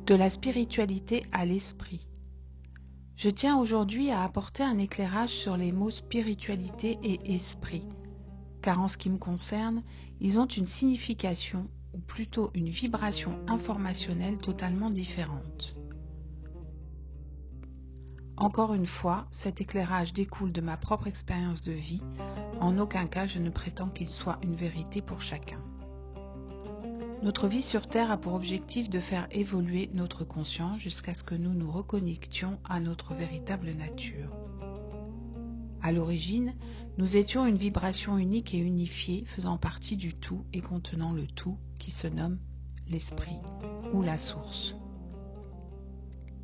De la spiritualité à l'esprit. Je tiens aujourd'hui à apporter un éclairage sur les mots spiritualité et esprit, car en ce qui me concerne, ils ont une signification, ou plutôt une vibration informationnelle totalement différente. Encore une fois, cet éclairage découle de ma propre expérience de vie, en aucun cas je ne prétends qu'il soit une vérité pour chacun. Notre vie sur Terre a pour objectif de faire évoluer notre conscience jusqu'à ce que nous nous reconnections à notre véritable nature. À l'origine, nous étions une vibration unique et unifiée faisant partie du tout et contenant le tout qui se nomme l'esprit ou la source.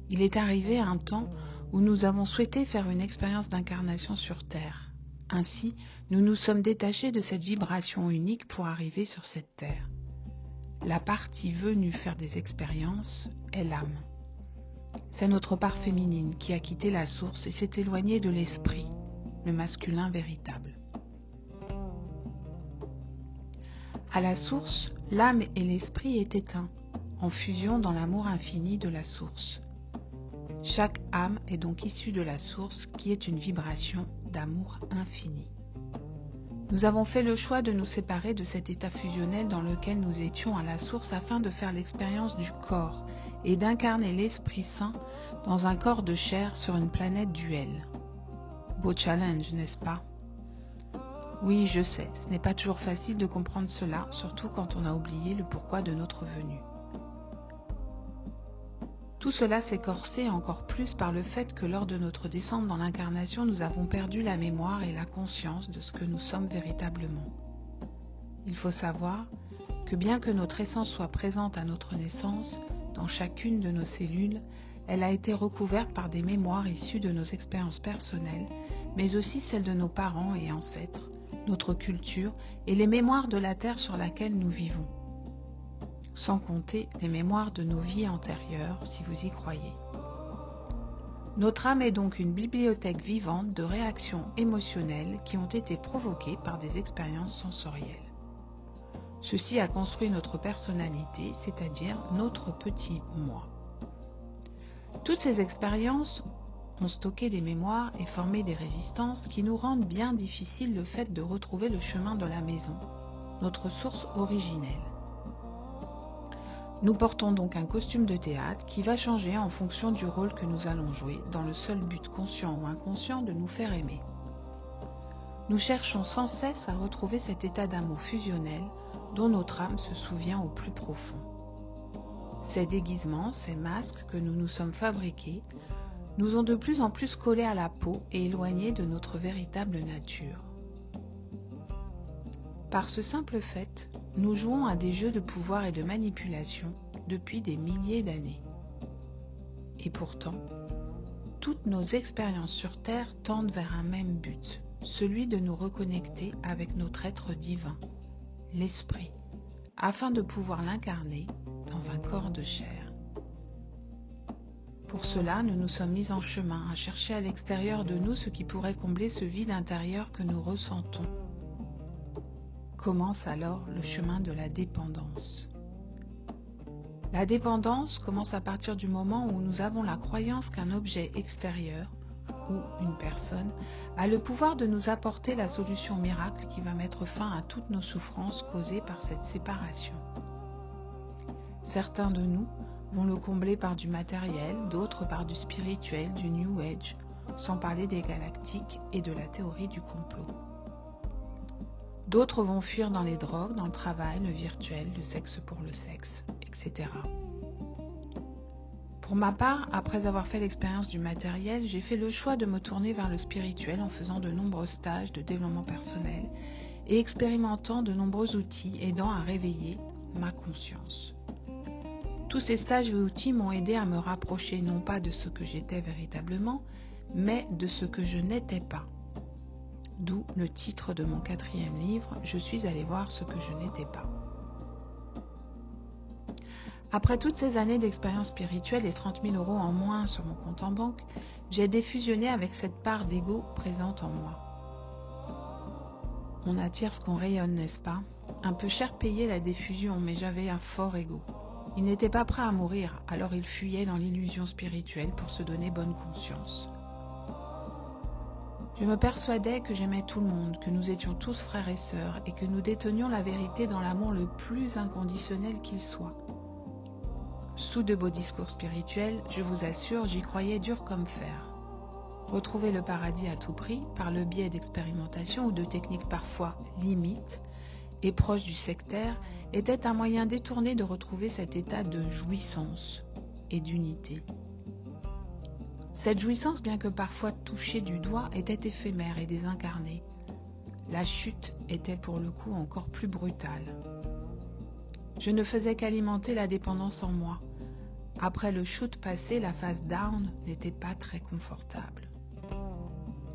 Il est arrivé un temps où nous avons souhaité faire une expérience d'incarnation sur Terre. Ainsi, nous nous sommes détachés de cette vibration unique pour arriver sur cette Terre. La partie venue faire des expériences est l'âme. C'est notre part féminine qui a quitté la source et s'est éloignée de l'esprit, le masculin véritable. À la source, l'âme et l'esprit étaient un, en fusion dans l'amour infini de la source. Chaque âme est donc issue de la source qui est une vibration d'amour infini. Nous avons fait le choix de nous séparer de cet état fusionnel dans lequel nous étions à la source afin de faire l'expérience du corps et d'incarner l'Esprit Saint dans un corps de chair sur une planète duel. Beau challenge, n'est-ce pas? Oui, je sais, ce n'est pas toujours facile de comprendre cela, surtout quand on a oublié le pourquoi de notre venue. Tout cela s'est corsé encore plus par le fait que lors de notre descente dans l'incarnation, nous avons perdu la mémoire et la conscience de ce que nous sommes véritablement. Il faut savoir que bien que notre essence soit présente à notre naissance, dans chacune de nos cellules, elle a été recouverte par des mémoires issues de nos expériences personnelles, mais aussi celles de nos parents et ancêtres, notre culture et les mémoires de la terre sur laquelle nous vivons. Sans compter les mémoires de nos vies antérieures, si vous y croyez. Notre âme est donc une bibliothèque vivante de réactions émotionnelles qui ont été provoquées par des expériences sensorielles. Ceci a construit notre personnalité, c'est-à-dire notre petit moi. Toutes ces expériences ont stocké des mémoires et formé des résistances qui nous rendent bien difficile le fait de retrouver le chemin de la maison, notre source originelle. Nous portons donc un costume de théâtre qui va changer en fonction du rôle que nous allons jouer dans le seul but conscient ou inconscient de nous faire aimer. Nous cherchons sans cesse à retrouver cet état d'amour fusionnel dont notre âme se souvient au plus profond. Ces déguisements, ces masques que nous nous sommes fabriqués, nous ont de plus en plus collés à la peau et éloignés de notre véritable nature. Par ce simple fait, nous jouons à des jeux de pouvoir et de manipulation depuis des milliers d'années. Et pourtant, toutes nos expériences sur Terre tendent vers un même but, celui de nous reconnecter avec notre être divin, l'esprit, afin de pouvoir l'incarner dans un corps de chair. Pour cela, nous nous sommes mis en chemin à chercher à l'extérieur de nous ce qui pourrait combler ce vide intérieur que nous ressentons. Commence alors le chemin de la dépendance. La dépendance commence à partir du moment où nous avons la croyance qu'un objet extérieur, ou une personne, a le pouvoir de nous apporter la solution miracle qui va mettre fin à toutes nos souffrances causées par cette séparation. Certains de nous vont le combler par du matériel, d'autres par du spirituel, du New Age, sans parler des galactiques et de la théorie du complot. D'autres vont fuir dans les drogues, dans le travail, le virtuel, le sexe pour le sexe, etc. Pour ma part, après avoir fait l'expérience du matériel, j'ai fait le choix de me tourner vers le spirituel en faisant de nombreux stages de développement personnel et expérimentant de nombreux outils aidant à réveiller ma conscience. Tous ces stages et outils m'ont aidé à me rapprocher non pas de ce que j'étais véritablement, mais de ce que je n'étais pas. D'où le titre de mon 4e livre, Je suis allé voir ce que je n'étais pas. Après toutes ces années d'expérience spirituelle et 30 000 € en moins sur mon compte en banque, j'ai défusionné avec cette part d'ego présente en moi. On attire ce qu'on rayonne, n'est-ce pas? Un peu cher payé la diffusion, mais j'avais un fort ego. Il n'était pas prêt à mourir, alors il fuyait dans l'illusion spirituelle pour se donner bonne conscience. Je me persuadais que j'aimais tout le monde, que nous étions tous frères et sœurs et que nous détenions la vérité dans l'amour le plus inconditionnel qu'il soit. Sous de beaux discours spirituels, je vous assure, j'y croyais dur comme fer. Retrouver le paradis à tout prix, par le biais d'expérimentations ou de techniques parfois limites et proches du sectaire, était un moyen détourné de retrouver cet état de jouissance et d'unité. Cette jouissance, bien que parfois touchée du doigt, était éphémère et désincarnée. La chute était pour le coup encore plus brutale. Je ne faisais qu'alimenter la dépendance en moi. Après le shoot passé, la phase down n'était pas très confortable.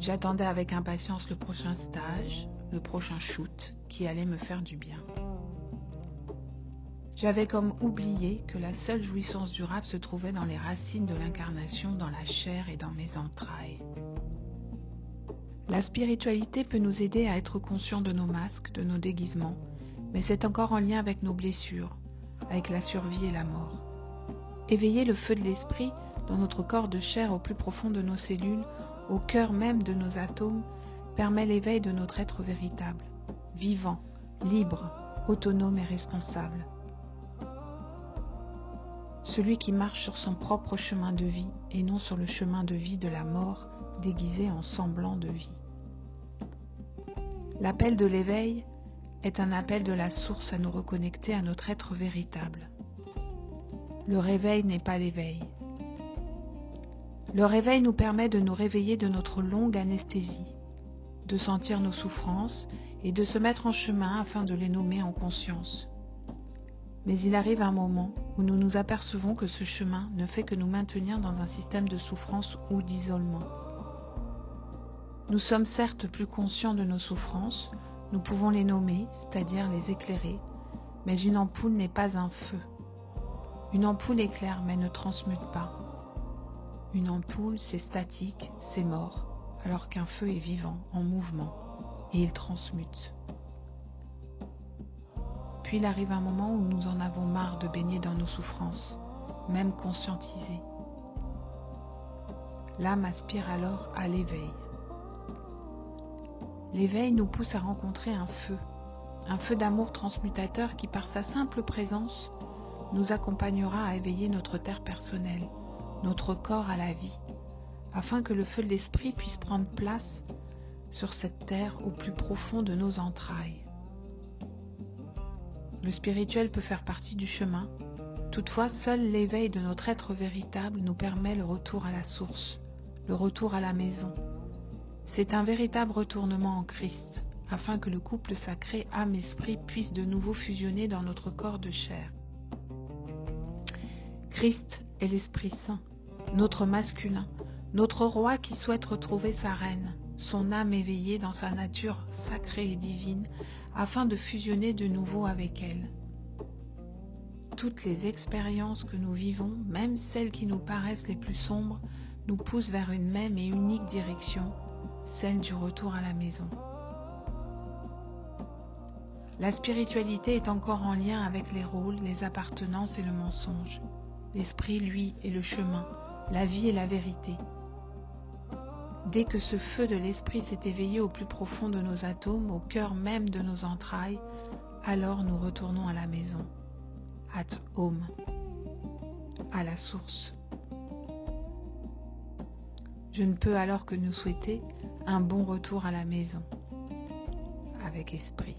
J'attendais avec impatience le prochain stage, le prochain shoot qui allait me faire du bien. J'avais comme oublié que la seule jouissance durable se trouvait dans les racines de l'incarnation, dans la chair et dans mes entrailles. La spiritualité peut nous aider à être conscients de nos masques, de nos déguisements, mais c'est encore en lien avec nos blessures, avec la survie et la mort. Éveiller le feu de l'esprit dans notre corps de chair au plus profond de nos cellules, au cœur même de nos atomes, permet l'éveil de notre être véritable, vivant, libre, autonome et responsable. Celui qui marche sur son propre chemin de vie et non sur le chemin de vie de la mort déguisé en semblant de vie. L'appel de l'éveil est un appel de la source à nous reconnecter à notre être véritable. Le réveil n'est pas l'éveil. Le réveil nous permet de nous réveiller de notre longue anesthésie, de sentir nos souffrances et de se mettre en chemin afin de les nommer en conscience. Mais il arrive un moment où nous nous apercevons que ce chemin ne fait que nous maintenir dans un système de souffrance ou d'isolement. Nous sommes certes plus conscients de nos souffrances, nous pouvons les nommer, c'est-à-dire les éclairer, mais une ampoule n'est pas un feu. Une ampoule éclaire mais ne transmute pas. Une ampoule, c'est statique, c'est mort, alors qu'un feu est vivant, en mouvement, et il transmute. Puis il arrive un moment où nous en avons marre de baigner dans nos souffrances, même conscientisées. L'âme aspire alors à l'éveil. L'éveil nous pousse à rencontrer un feu d'amour transmutateur qui par sa simple présence nous accompagnera à éveiller notre terre personnelle, notre corps à la vie, afin que le feu de l'esprit puisse prendre place sur cette terre au plus profond de nos entrailles. Le spirituel peut faire partie du chemin, toutefois seul l'éveil de notre être véritable nous permet le retour à la source, le retour à la maison. C'est un véritable retournement en Christ, afin que le couple sacré âme-esprit puisse de nouveau fusionner dans notre corps de chair. Christ est l'Esprit Saint, notre masculin, notre roi qui souhaite retrouver sa reine, son âme éveillée dans sa nature sacrée et divine, afin de fusionner de nouveau avec elle. Toutes les expériences que nous vivons, même celles qui nous paraissent les plus sombres, nous poussent vers une même et unique direction, celle du retour à la maison. La spiritualité est encore en lien avec les rôles, les appartenances et le mensonge. L'esprit, lui, est le chemin, la vie est la vérité. Dès que ce feu de l'esprit s'est éveillé au plus profond de nos atomes, au cœur même de nos entrailles, alors nous retournons à la maison, at home, à la source. Je ne peux alors que nous souhaiter un bon retour à la maison, avec esprit.